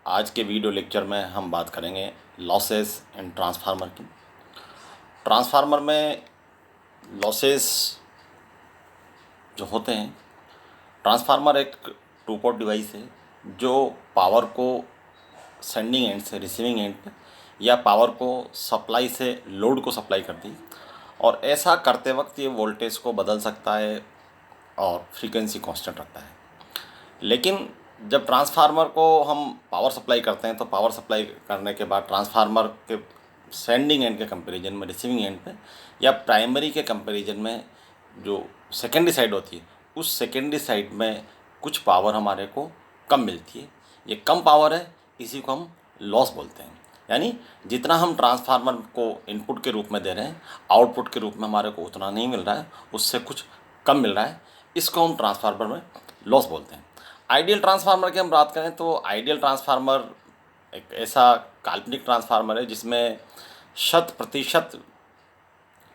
आज के video lecture में हम बात करेंगे लॉसेस एंड ट्रांसफार्मर की। ट्रांसफार्मर में लॉसेस जो होते हैं, ट्रांसफार्मर एक टू पोर्ट डिवाइस है जो पावर को सेंडिंग एंड से रिसीविंग एंड पे या पावर को सप्लाई से लोड को सप्लाई करती है, और ऐसा करते वक्त ये वोल्टेज को बदल सकता है और फ्रीक्वेंसी कांस्टेंट रखता है। लेकिन जब ट्रांसफार्मर को हम पावर सप्लाई करते हैं तो पावर सप्लाई करने के बाद ट्रांसफार्मर के सेंडिंग एंड के कंपैरिजन में रिसीविंग एंड पे या प्राइमरी के कंपैरिजन में जो सेकेंडरी साइड होती है उस सेकेंडरी साइड में कुछ पावर हमारे को कम मिलती है। ये कम पावर है, इसी को हम लॉस बोलते हैं। यानी जितना हम ट्रांसफार्मर को इनपुट के रूप में दे रहे हैं, आउटपुट के रूप में हमारे को उतना नहीं मिल रहा है, उससे कुछ कम मिल रहा है, इसको हम ट्रांसफार्मर में लॉस बोलते हैं। आइडियल ट्रांसफार्मर की हम बात करें तो आइडियल ट्रांसफार्मर एक ऐसा काल्पनिक ट्रांसफार्मर है जिसमें 100%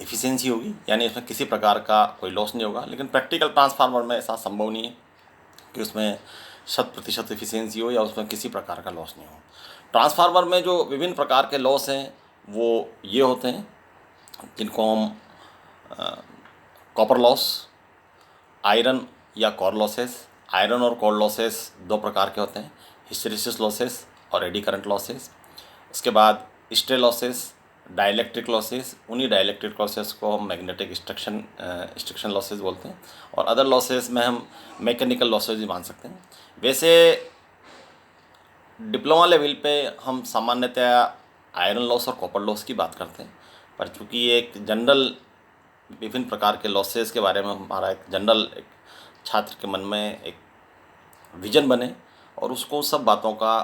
एफिशिएंसी होगी, यानी इसमें किसी प्रकार का कोई लॉस नहीं होगा। लेकिन प्रैक्टिकल ट्रांसफार्मर में ऐसा संभव नहीं है कि उसमें 100% एफिशिएंसी हो या उसमें किसी प्रकार का लॉस नहीं हो। ट्रांसफार्मर में जो विभिन्न प्रकार के लॉस हैं वो ये होते हैं, जिनको हम कॉपर लॉस, आयरन या कोर लॉसेस। आयरन और कोर लॉसेस दो प्रकार के होते हैं, हिस्टैरिसीस लॉसेस और एडी करंट लॉसेस। इसके बाद स्टे लॉसेस, डाइलेक्ट्रिक लॉसेस, उन्हीं डाइलेक्ट्रिक लॉसेस को हम मैग्नेटिक स्ट्रक्शन लॉसेस बोलते हैं, और अदर लॉसेस में हम मैकेनिकल लॉसेस भी मान सकते हैं। वैसे डिप्लोमा लेवल पे हम सामान्यतया आयरन लॉस और कॉपर लॉस की बात करते हैं, पर चूँकि ये एक जनरल विभिन्न प्रकार के लॉसेस के बारे में हमारा एक जनरल एक छात्र के मन में एक विजन बने और उसको सब बातों का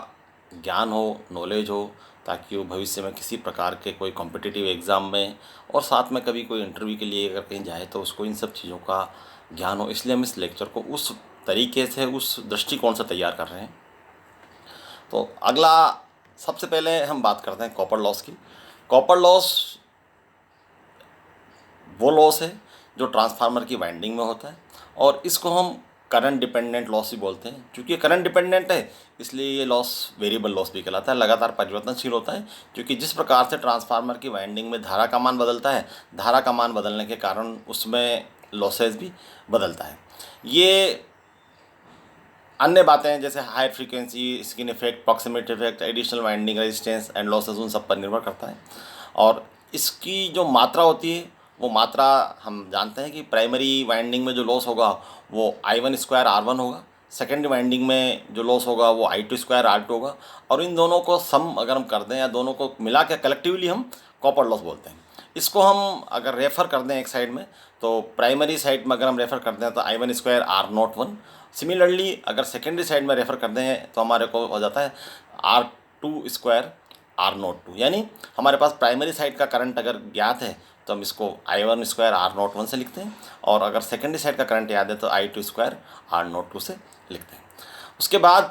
ज्ञान हो, नॉलेज हो, ताकि वो भविष्य में किसी प्रकार के कोई कॉम्पिटिटिव एग्ज़ाम में और साथ में कभी कोई इंटरव्यू के लिए अगर कहीं जाए तो उसको इन सब चीज़ों का ज्ञान हो। इसलिए हम इस लेक्चर को उस तरीके से, उस दृष्टिकोण से तैयार कर रहे हैं। तो अगला, सबसे पहले हम बात करते हैं कॉपर लॉस की। कॉपर लॉस वो लॉस है जो ट्रांसफार्मर की वाइंडिंग में होता है, और इसको हम करंट डिपेंडेंट लॉस भी बोलते हैं। क्योंकि ये करंट डिपेंडेंट है इसलिए ये लॉस वेरिएबल लॉस भी कहलाता है, लगातार परिवर्तनशील होता है। क्योंकि जिस प्रकार से ट्रांसफार्मर की वाइंडिंग में धारा का मान बदलता है, धारा का मान बदलने के कारण उसमें लॉसेस भी बदलता है। ये अन्य बातें जैसे high frequency, skin effect, proximity effect, additional winding resistance and losses, उन सब पर निर्भर करता है। और इसकी जो मात्रा होती है वो मात्रा हम जानते हैं कि प्राइमरी वाइंडिंग में जो लॉस होगा वो I1² R1 होगा, सेकेंडरी वाइंडिंग में जो लॉस होगा वो I2² R2 होगा, और इन दोनों को सम अगर हम कर दें या दोनों को मिला के कलेक्टिवली हम कॉपर लॉस बोलते हैं। इसको हम अगर रेफ़र कर दें एक साइड में, तो प्राइमरी साइड में अगर हम रेफ़र करते हैं तो I1² R01। सिमिलरली अगर सेकेंडरी साइड में रेफ़र कर दें तो हमारे को हो जाता है R2² R02। यानी हमारे पास प्राइमरी साइड का करंट अगर ज्ञात है तो हम इसको I1² R01 से लिखते हैं, और अगर सेकेंडरी साइड का करंट याद है तो I2² R02 से लिखते हैं। उसके बाद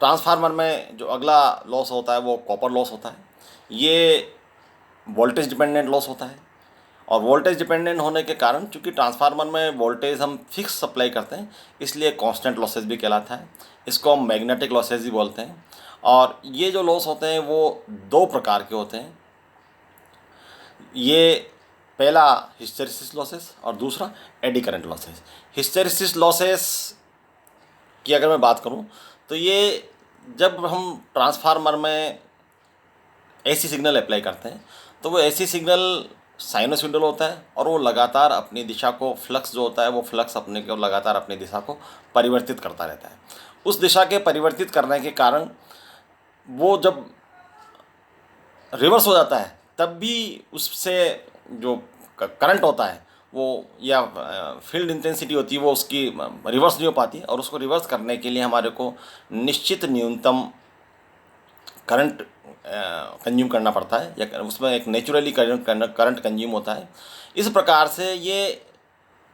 ट्रांसफार्मर में जो अगला लॉस होता है वो कॉपर लॉस होता है। ये वोल्टेज डिपेंडेंट लॉस होता है, और वोल्टेज डिपेंडेंट होने के कारण चूँकि ट्रांसफार्मर में वोल्टेज हम फिक्स सप्लाई करते हैं इसलिए कांस्टेंट लॉसेस भी कहलाता है। इसको हम मैग्नेटिक लॉसेस भी बोलते हैं। और ये जो लॉस होते हैं वो दो प्रकार के होते हैं। ये पहला हिस्टैरिसीस लॉसेस और दूसरा eddy current losses. Hysteresis losses की अगर मैं बात करूं तो ये जब हम ट्रांसफार्मर में एसी सिग्नल अप्लाई करते हैं तो वो एसी सिग्नल साइनोसॉइडल होता है, और वो लगातार अपनी दिशा को, फ्लक्स जो होता है वो फ्लक्स अपने को लगातार अपनी दिशा को परिवर्तित करता रहता है। उस दिशा के परिवर्तित करने के कारण वो जब रिवर्स हो जाता है तब भी उससे जो करंट होता है वो, या फील्ड इंटेंसिटी होती है वो उसकी रिवर्स नहीं हो पाती, और उसको रिवर्स करने के लिए हमारे को निश्चित न्यूनतम करंट कंज्यूम करना पड़ता है, या उसमें एक नेचुरली करंट कंज्यूम होता है। इस प्रकार से ये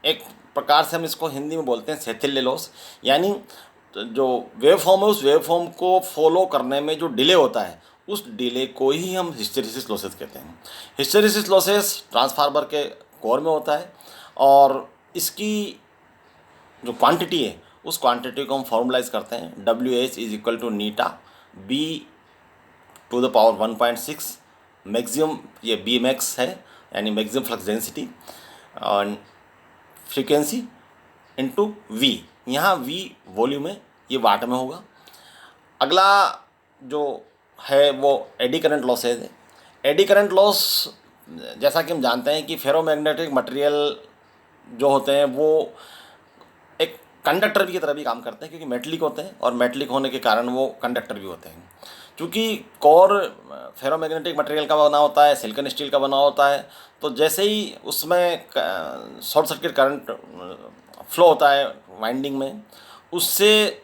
एक प्रकार से हम इसको हिंदी में बोलते हैं शैथिल्य लॉस। यानी जो वेव फॉर्म है उस वेव फॉर्म को फॉलो करने में जो डिले होता है उस डिले को ही हम हिस्टैरिसीस लॉसेस कहते हैं। हिस्टैरिसीस लॉसेस ट्रांसफार्मर के कोर में होता है, और इसकी जो क्वांटिटी है उस क्वांटिटी को हम फॉर्मुलाइज करते हैं। WH is equal to eta B⁴ 1.6 maximum, ये बी मैक्स है यानी मैक्सिमम फ्लक्स डेंसिटी, और फ्रीक्वेंसी इंटू वी, यहाँ वी वॉल्यूम है, ये वाट में होगा। अगला जो है वो एडी करंट लॉसेज है। एडी करंट लॉस, जैसा कि हम जानते हैं कि फेरोमैग्नेटिक मटेरियल जो होते हैं वो एक कंडक्टर की तरह भी काम करते हैं, क्योंकि मेटलिक होते हैं और मेटलिक होने के कारण वो कंडक्टर भी होते हैं। क्योंकि कोर फेरोमैग्नेटिक मटेरियल का बना होता है, सिलिकॉन स्टील का बना होता है, तो जैसे ही उसमें शॉर्ट सर्किट करंट फ्लो होता है वाइंडिंग में, उससे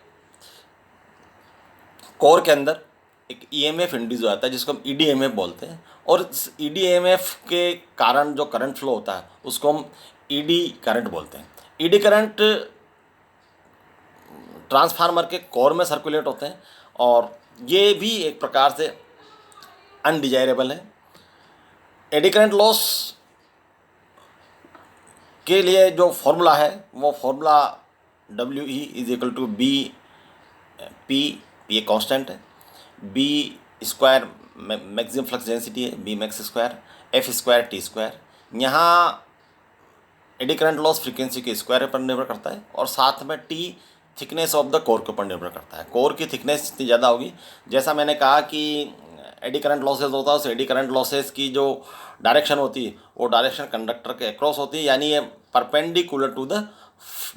कोर के अंदर एक ईएमएफ इंड्यूस हो जाता है, जिसको हम ईडीएमएफ बोलते हैं। और इस ईडीएमएफ के कारण जो करंट फ्लो होता है उसको हम ईडी करंट बोलते हैं। ईडी करंट ट्रांसफार्मर के कोर में सर्कुलेट होते हैं, और ये भी एक प्रकार से अनडिजायरेबल है। एडी करंट लॉस के लिए जो फॉर्मूला है वो formula WE is equal to B P, ये कांस्टेंट है, B² मैक्सिमम फ्लक्स डेंसिटी है, B max square, F² T²। यहाँ एडी करंट लॉस फ्रीक्वेंसी के स्क्वायर पर निर्भर करता है, और साथ में T thickness of the core के ऊपर निर्भर करता है। कोर की थिकनेस जितनी ज़्यादा होगी, जैसा मैंने कहा कि एडी करंट लॉसेज होता है, उस एडी करंट लॉसेज की जो डायरेक्शन होती है वो डायरेक्शन कंडक्टर के अक्रॉस होती है, यानी ये perpendicular to the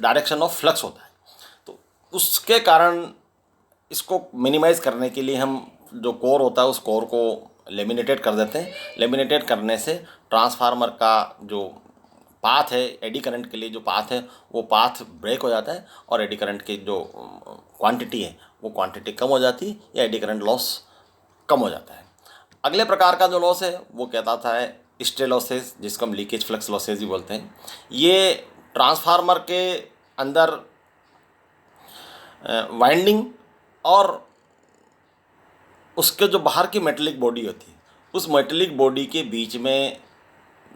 direction of flux होता है। तो उसके कारण इसको मिनिमाइज़ करने के लिए हम जो कोर होता है उस कोर को लेमिनेटेड कर देते हैं। लेमिनेटेड करने से ट्रांसफार्मर का जो पाथ है, एडी करंट के लिए जो पाथ है वो पाथ ब्रेक हो जाता है, और एडी करंट की जो क्वांटिटी है वो क्वांटिटी कम हो जाती है, या एडी करंट लॉस कम हो जाता है। अगले प्रकार का जो लॉस है वो कहता है स्टे लॉसेज, जिसको हम लीकेज फ्लक्स लॉसेज भी बोलते हैं। ये ट्रांसफार्मर के अंदर वाइंडिंग और उसके जो बाहर की मेटेलिक बॉडी होती है, उस मेटेलिक बॉडी के बीच में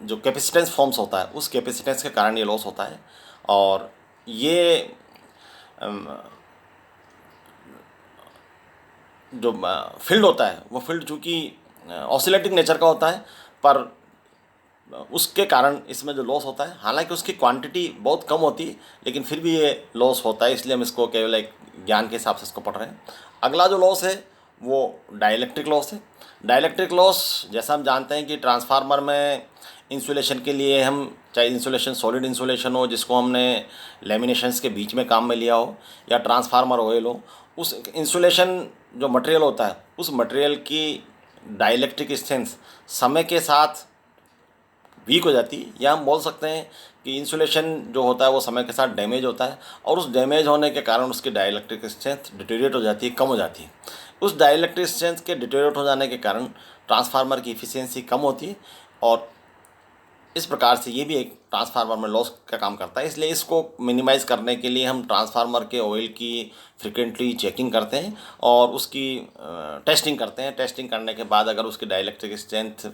जो कैपेसिटेंस फॉर्म्स होता है, उस कैपेसिटेंस के कारण ये लॉस होता है। और ये जो फील्ड होता है वो फील्ड चूँकि ऑसिलेटिंग नेचर का होता है, पर उसके कारण इसमें जो लॉस होता है, हालांकि उसकी क्वांटिटी बहुत कम होती है, लेकिन फिर भी ये लॉस होता है, इसलिए हम इसको केवल एक ज्ञान के हिसाब से इसको पढ़ रहे हैं। अगला जो लॉस है वो डाइलेक्ट्रिक लॉस है। डाइलेक्ट्रिक लॉस, जैसा हम जानते हैं कि ट्रांसफार्मर में इंसुलेशन के लिए हम, चाहे इंसुलेशन सॉलिड इंसुलेशन हो जिसको हमने लेमिनेशंस के बीच में काम में लिया हो, या ट्रांसफार्मर ऑयल हो, उस इंसुलेशन जो मटेरियल होता है उस मटेरियल की डाइलेक्ट्रिक स्ट्रेंथ समय के साथ वीक हो जाती है, या हम बोल सकते हैं कि इंसुलेशन जो होता है वो समय के साथ डैमेज होता है, और उस डैमेज होने के कारण उसकी डाइलेक्ट्रिक स्ट्रेंथ डिटेरियोरेट हो जाती है, कम हो जाती है। उस डाइलेक्ट्रिक स्ट्रेंथ के डिटेरियोरेट हो जाने के कारण ट्रांसफार्मर की इफिशियंसी कम होती है, और इस प्रकार से ये भी एक ट्रांसफार्मर में लॉस का काम करता है। इसलिए इसको मिनिमाइज़ करने के लिए हम ट्रांसफार्मर के ऑयल की फ्रिक्वेंटली चेकिंग करते हैं और उसकी टेस्टिंग करते हैं। टेस्टिंग करने के बाद अगर उसकी डाइलेक्ट्रिक स्ट्रेंथ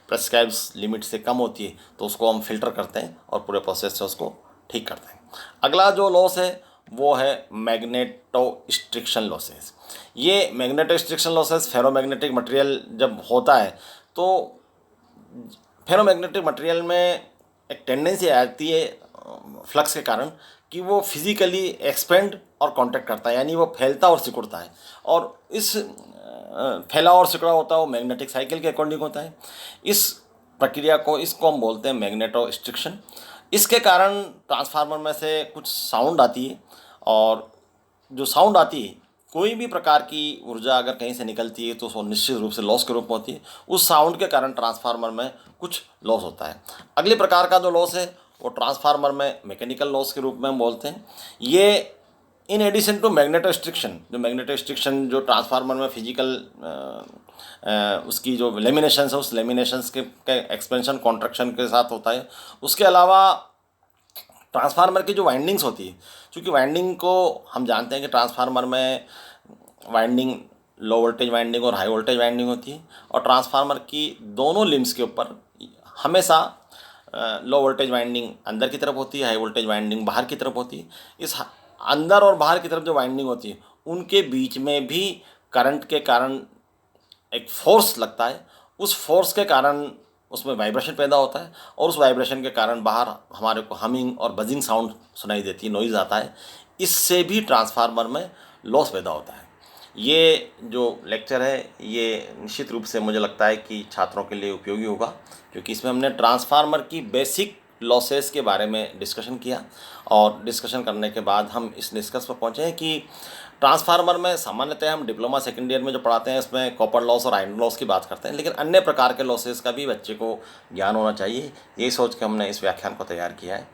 प्रेस्क्राइब्ड लिमिट से कम होती है तो उसको हम फिल्टर करते हैं और पूरे प्रोसेस से उसको ठीक करते हैं। अगला जो लॉस है वो है मैग्नेटोस्ट्रिक्शन लॉसेस। ये मैग्नेटोस्ट्रिक्शन लॉसेस फेरोमैग्नेटिक मटेरियल जब होता है तो फेरोमैग्नेटिक मटेरियल में एक टेंडेंसी आती है फ्लक्स के कारण कि वो फिज़िकली एक्सपेंड और कॉन्ट्रैक्ट करता है, यानी वो फैलता और सिकुड़ता है, और इस फैला और सिकुड़ा होता है वो मैग्नेटिक साइकिल के अकॉर्डिंग होता है। इस प्रक्रिया को, इसको हम बोलते हैं मैग्नेटोस्ट्रिक्शन। इसके कारण ट्रांसफार्मर में से कुछ साउंड आती है, और जो साउंड आती है, कोई भी प्रकार की ऊर्जा अगर कहीं से निकलती है तो वो निश्चित रूप से लॉस के रूप में होती है। उस साउंड के कारण ट्रांसफार्मर में कुछ लॉस होता है। अगले प्रकार का जो लॉस है वो ट्रांसफार्मर में मैकेनिकल लॉस के रूप में हम बोलते हैं। ये इन एडिशन टू मैग्नेटोस्ट्रिक्शन, जो मैग्नेटोस्ट्रिक्शन जो ट्रांसफार्मर में फिजिकल उसकी जो लेमिनेशंस है उस लेमिनेशंस के एक्सपेंशन कॉन्ट्रैक्शन के साथ होता है। उसके अलावा ट्रांसफार्मर की जो वाइंडिंग्स होती है, क्योंकि वाइंडिंग को हम जानते हैं कि ट्रांसफार्मर में वाइंडिंग लो वोल्टेज वाइंडिंग और हाई वोल्टेज वाइंडिंग होती है, और ट्रांसफार्मर की दोनों लिम्स के ऊपर हमेशा लो वोल्टेज वाइंडिंग अंदर की तरफ होती है, हाई वोल्टेज वाइंडिंग बाहर की तरफ होती है। इस अंदर और बाहर की तरफ जो वाइंडिंग होती है उनके बीच में भी करंट के कारण एक फोर्स लगता है। उस फोर्स के कारण उसमें वाइब्रेशन पैदा होता है और उस वाइब्रेशन के कारण बाहर हमारे को हमिंग और बजिंग साउंड सुनाई देती है, नॉइज़ आता है। इससे भी ट्रांसफार्मर में लॉस पैदा होता है। ये जो लेक्चर है ये निश्चित रूप से मुझे लगता है कि छात्रों के लिए उपयोगी होगा, क्योंकि इसमें हमने ट्रांसफार्मर की बेसिक लॉसेस के बारे में डिस्कशन किया और डिस्कशन करने के बाद हम इस निष्कर्ष पर पहुँचे हैं कि ट्रांसफार्मर में सामान्यतः हम डिप्लोमा सेकेंड ईयर में जो पढ़ाते हैं इसमें कॉपर लॉस और आयरन लॉस की बात करते हैं, लेकिन अन्य प्रकार के लॉसेस का भी बच्चे को ज्ञान होना चाहिए। यही सोच के हमने इस व्याख्यान को तैयार किया है।